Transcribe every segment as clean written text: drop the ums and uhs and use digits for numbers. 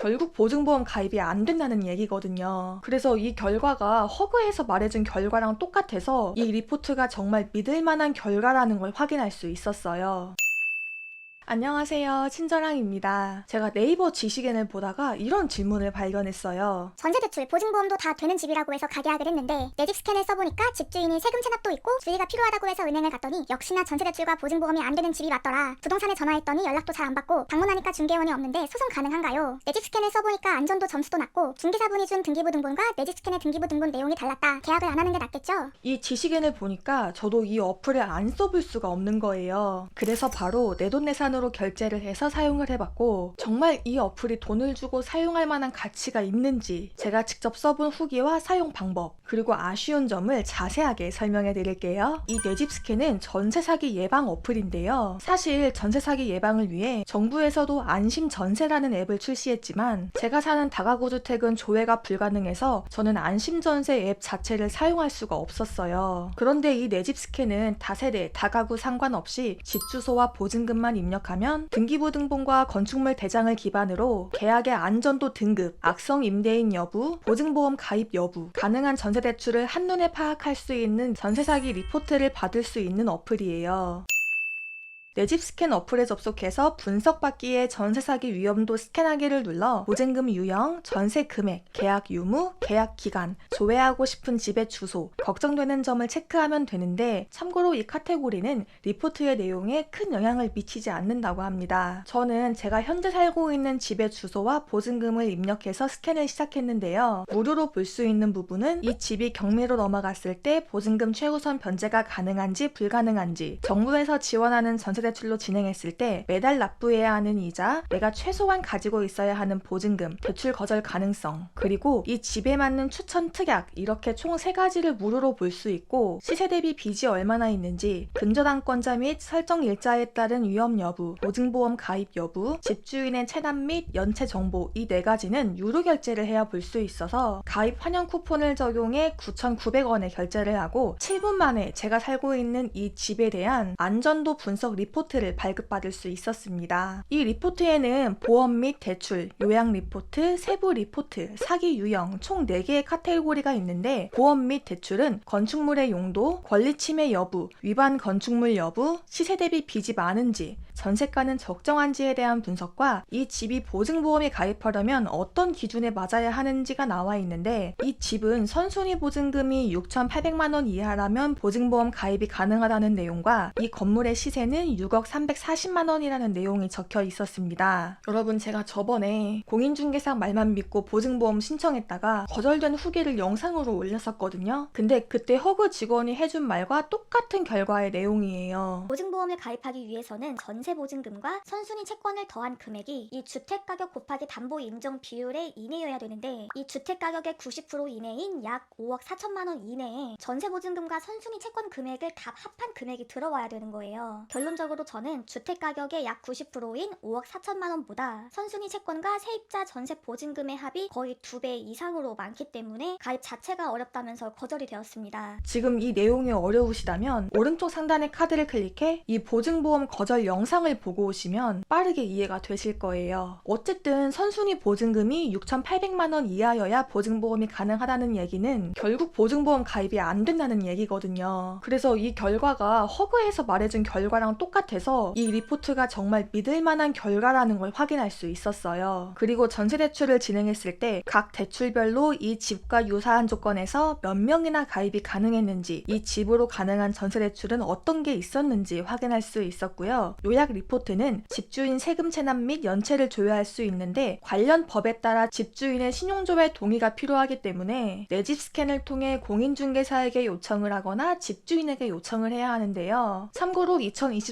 결국 보증보험 가입이 안 된다는 얘기거든요. 그래서 이 결과가 허그에서 말해준 결과랑 똑같아서 이 리포트가 정말 믿을만한 결과라는 걸 확인할 수 있었어요. 안녕하세요, 친절항입니다. 제가 네이버 지식인을 보다가 이런 질문을 발견했어요. 전세대출, 보증보험도 다 되는 집이라고 해서 가계약을 했는데 내 집 스캔을 써보니까 집주인이 세금 체납도 있고 주의가 필요하다고 해서 은행을 갔더니 역시나 전세대출과 보증보험이 안 되는 집이 맞더라. 부동산에 전화했더니 연락도 잘 안 받고 방문하니까 중개원이 없는데 소송 가능한가요? 내 집 스캔을 써보니까 안전도 점수도 낮고 중개사분이 준 등기부 등본과 내 집 스캔의 등기부 등본 내용이 달랐다. 계약을 안 하는 게 낫겠죠? 이 지식인을 보니까 저도 이 어플을 안 써볼 수가 없는 거예요. 그래서 바로 내돈내산으로 결제를 해서 사용을 해봤고, 정말 이 어플이 돈을 주고 사용할 만한 가치가 있는지 제가 직접 써본 후기와 사용 방법, 그리고 아쉬운 점을 자세하게 설명해 드릴게요. 이 내 집 스캔은 전세 사기 예방 어플인데요. 사실 전세 사기 예방을 위해 정부에서도 안심 전세라는 앱을 출시했지만 제가 사는 다가구 주택은 조회가 불가능해서 저는 안심 전세 앱 자체를 사용할 수가 없었어요. 그런데 이 내 집 스캔은 다세대, 다가구 상관없이 집 주소와 보증금만 입력하면 등기부 등본과 건축물 대장을 기반으로 계약의 안전도 등급, 악성 임대인 여부, 보증보험 가입 여부, 가능한 전세 대출을 한눈에 파악할 수 있는 전세 사기 리포트를 받을 수 있는 어플이에요. 내 집 스캔 어플에 접속해서 분석받기에 전세 사기 위험도 스캔하기를 눌러 보증금 유형, 전세 금액, 계약 유무, 계약 기간, 조회하고 싶은 집의 주소, 걱정되는 점을 체크하면 되는데, 참고로 이 카테고리는 리포트의 내용에 큰 영향을 미치지 않는다고 합니다. 저는 제가 현재 살고 있는 집의 주소와 보증금을 입력해서 스캔을 시작했는데요. 무료로 볼 수 있는 부분은 이 집이 경매로 넘어갔을 때 보증금 최우선 변제가 가능한지 불가능한지, 정부에서 지원하는 전세 대출로 진행했을 때 매달 납부해야 하는 이자, 내가 최소한 가지고 있어야 하는 보증금, 대출 거절 가능성, 그리고 이 집에 맞는 추천 특약, 이렇게 총 3가지를 무료로 볼 수 있고, 시세 대비 빚이 얼마나 있는지, 근저당권자 및 설정 일자에 따른 위험 여부, 보증보험 가입 여부, 집주인의 체납 및 연체 정보, 이 4가지는 유료 결제를 해야 볼 수 있어서 가입 환영 쿠폰을 적용해 9,900원에 결제를 하고 7분 만에 제가 살고 있는 이 집에 대한 안전도 분석 리포트를 발급받을 수 있었습니다. 이 리포트에는 보험 및 대출, 요약 리포트, 세부 리포트, 사기 유형 총 4개의 카테고리가 있는데, 보험 및 대출은 건축물의 용도, 권리 침해 여부, 위반 건축물 여부, 시세 대비 빚이 많은지, 전세가는 적정한지에 대한 분석과 이 집이 보증보험에 가입하려면 어떤 기준에 맞아야 하는지가 나와 있는데, 이 집은 선순위 보증금이 6,800만 원 이하라면 보증보험 가입이 가능하다는 내용과 이 건물의 시세는 6억 340만 원이라는 내용이 적혀 있었습니다. 여러분, 제가 저번에 공인중개사 말만 믿고 보증보험 신청했다가 거절된 후기를 영상으로 올렸었거든요. 근데 그때 허그 직원이 해준 말과 똑같은 결과의 내용이에요. 보증보험을 가입하기 위해서는 전세 보증금과 선순위 채권을 더한 금액이 이 주택가격 곱하기 담보 인정 비율의 이내여야 되는데, 이 주택가격의 90% 이내인 약 5억 4천만 원 이내에 전세 보증금과 선순위 채권 금액을 다 합한 금액이 들어와야 되는 거예요. 결론적으로 저는 주택가격의 약 90%인 5억 4천만 원보다 선순위 채권과 세입자 전세 보증금의 합이 거의 2배 이상으로 많기 때문에 가입 자체가 어렵다면서 거절이 되었습니다. 지금 이 내용이 어려우시다면 오른쪽 상단의 카드를 클릭해 이 보증보험 거절 영상을 보고 오시면 빠르게 이해가 되실 거예요. 어쨌든 선순위 보증금이 6,800만 원 이하여야 보증보험이 가능하다는 얘기는 결국 보증보험 가입이 안 된다는 얘기거든요. 그래서 이 결과가 허그에서 말해준 결과랑 똑같아서 이 리포트가 정말 믿을만한 결과라는 걸 확인할 수 있었어요. 그리고 전세대출을 진행했을 때 각 대출별로 이 집과 유사한 조건에서 몇 명이나 가입이 가능했는지, 이 집으로 가능한 전세대출은 어떤 게 있었는지 확인할 수 있었고요. 요약 리포트는 집주인 세금 체납 및 연체를 조회할 수 있는데, 관련 법에 따라 집주인의 신용조회 동의가 필요하기 때문에 내 집 스캔을 통해 공인중개사에게 요청을 하거나 집주인에게 요청을 해야 하는데요. 참고로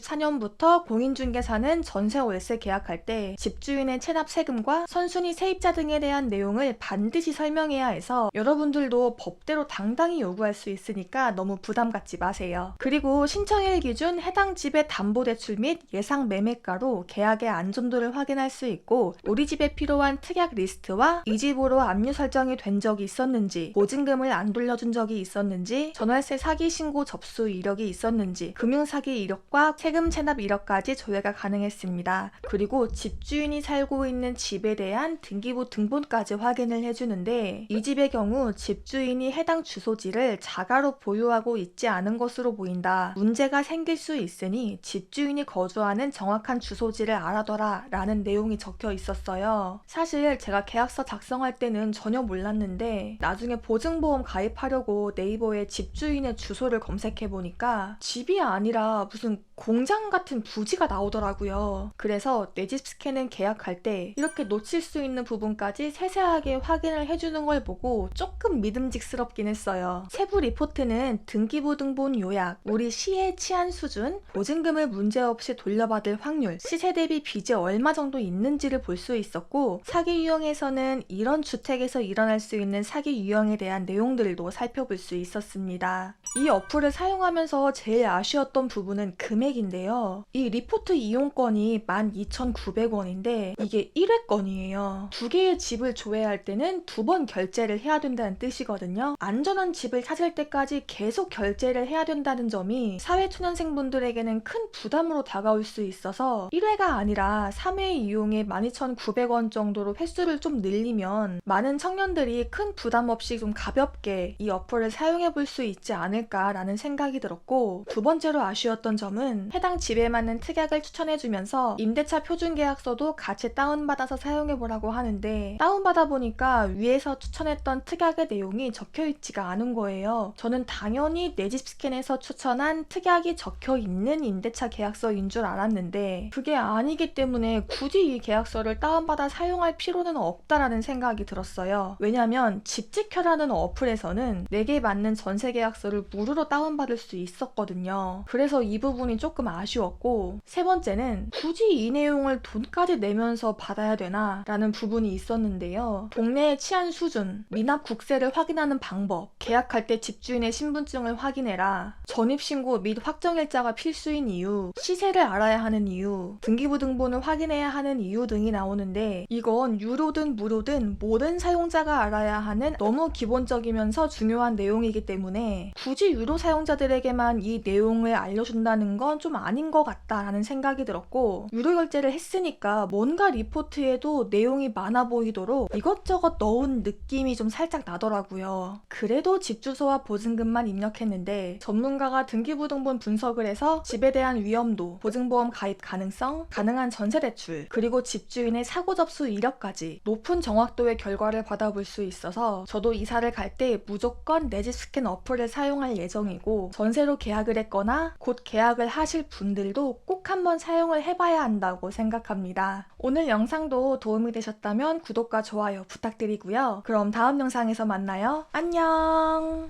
2024년부터 공인중개사는 전세 월세 계약할 때 집주인의 체납 세금과 선순위 세입자 등에 대한 내용을 반드시 설명해야 해서 여러분들도 법대로 당당히 요구할 수 있으니까 너무 부담 갖지 마세요. 그리고 신청일 기준 해당 집의 담보대출 및 예상 매매가로 계약의 안전도를 확인할 수 있고 우리 집에 필요한 특약 리스트와 이 집으로 압류 설정이 된 적이 있었는지, 보증금을 안 돌려준 적이 있었는지, 전월세 사기 신고 접수 이력이 있었는지, 금융사기 이력과 세금 체납 이력까지 조회가 가능했습니다. 그리고 집주인이 살고 있는 집에 대한 등기부 등본까지 확인을 해주는데, 이 집의 경우 집주인이 해당 주소지를 자가로 보유하고 있지 않은 것으로 보인다. 문제가 생길 수 있으니 집주인이 거주하는 정확한 주소지를 알아둬라 라는 내용이 적혀 있었어요. 사실 제가 계약서 작성할 때는 전혀 몰랐는데 나중에 보증보험 가입하려고 네이버에 집주인의 주소를 검색해보니까 집이 아니라 무슨 공장 같은 부지가 나오더라고요. 그래서 내 집 스캔은 계약할 때 이렇게 놓칠 수 있는 부분까지 세세하게 확인을 해주는 걸 보고 조금 믿음직스럽긴 했어요. 세부 리포트는 등기부 등본 요약, 우리 시의 치안 수준, 보증금을 문제없이 돌려받을 확률, 시세 대비 빚이 얼마 정도 있는지를 볼 수 있었고, 사기 유형에서는 이런 주택에서 일어날 수 있는 사기 유형에 대한 내용들도 살펴볼 수 있었습니다. 이 어플을 사용하면서 제일 아쉬웠던 부분은 금액인데요. 이 리포트 이용권이 12,900원인데 이게 1회권이에요. 두 개의 집을 조회할 때는 2번 결제를 해야 된다는 뜻이거든요. 안전한 집을 찾을 때까지 계속 결제를 해야 된다는 점이 사회초년생분들에게는 큰 부담으로 다가올 수 있어서 1회가 아니라 3회 이용에 12,900원 정도로 횟수를 좀 늘리면 많은 청년들이 큰 부담 없이 좀 가볍게 이 어플을 사용해 볼 수 있지 않을까라는 생각이 들었고, 두 번째로 아쉬웠던 점은 해당 집에 맞는 특약을 추천해주면서 임대차 표준계약서도 같이 다운받아서 사용해보라고 하는데, 다운받아 보니까 위에서 추천했던 특약의 내용이 적혀있지가 않은 거예요. 저는 당연히 내 집 스캔에서 추천한 특약이 적혀있는 임대차 계약서인 줄 알았는데 그게 아니기 때문에 굳이 이 계약서를 다운받아 사용할 필요는 없다라는 생각이 들었어요. 왜냐면 집지켜라는 어플에서는 내게 맞는 전세 계약서를 무료로 다운받을 수 있었거든요. 그래서 이 부분이 조금 아쉬웠고, 세 번째는 굳이 이 내용을 돈까지 내면서 받아야 되나 라는 부분이 있었는데요. 동네의 치안 수준, 미납 국세를 확인하는 방법, 계약할 때 집주인의 신분증을 확인해라, 전입신고 및 확정일자가 필수인 이유, 시세를 알아야 하는 이유, 등기부 등본을 확인해야 하는 이유 등이 나오는데, 이건 유료든 무료든 모든 사용자가 알아야 하는 너무 기본적이면서 중요한 내용이기 때문에 굳이 유료 사용자들에게만 이 내용을 알려준다는 건 좀 아닌 것 같다라는 생각이 들었고, 유료 결제를 했으니까 뭔가 리포트에도 내용이 많아 보이도록 이것저것 넣은 느낌이 좀 살짝 나더라고요. 그래도 집 주소와 보증금만 입력했는데 전문가가 등기부등본 분석을 해서 집에 대한 위험도, 보증보험 가입 가능성, 가능한 전세대출, 그리고 집주인의 사고 접수 이력까지 높은 정확도의 결과를 받아볼 수 있어서 저도 이사를 갈 때 무조건 내 집 스캔 어플을 사용할 예정이고, 전세로 계약을 했거나 곧 계약을 하실 분들도 꼭 한번 사용을 해봐야 한다고 생각합니다. 오늘 영상도 도움이 되셨다면 구독과 좋아요 부탁드리고요. 그럼 다음 영상에서 만나요. 안녕!